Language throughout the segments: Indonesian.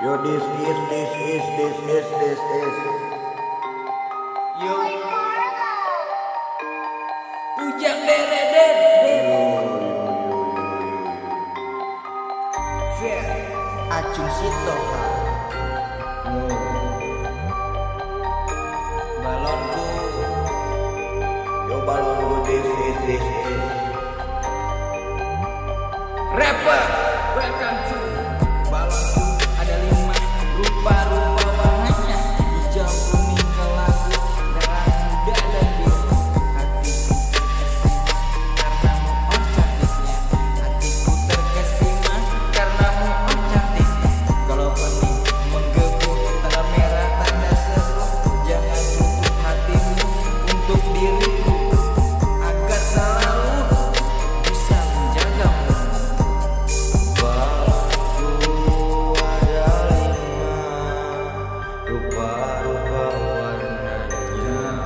Yo, this is. Yo. Ujang dereder. Fair. Acung sito. BalonKu. Yo, BalonKu, this is. Rapper. Welcome to BalonKu. Ada 5 rupa-rupa warnanya, hijau, kuning, lagu, merah, muda dan biru. Hatiku terkesima karena mu cantiknya. Hatiku terkesima karena mu cantik. Kalau pening menggebu, tanda merah, tanda seru. Jangan tutup hatimu untuk diriku, agar selalu bisa menjagamu. Rupa-rupa warnanya,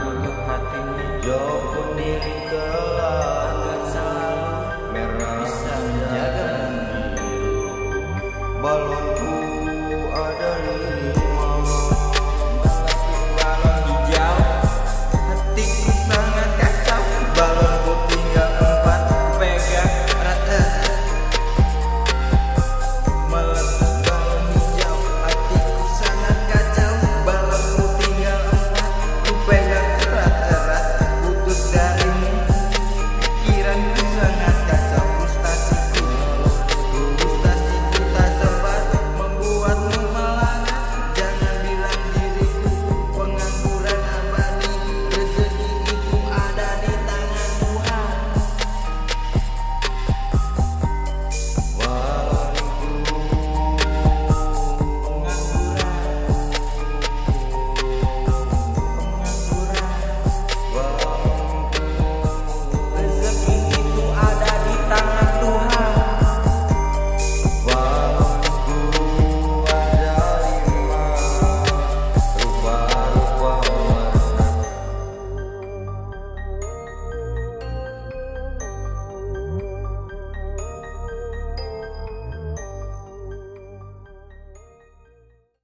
Untuk hatimu hijau, kuning, gelap, agar selalu merah, bisa menjagamu. balon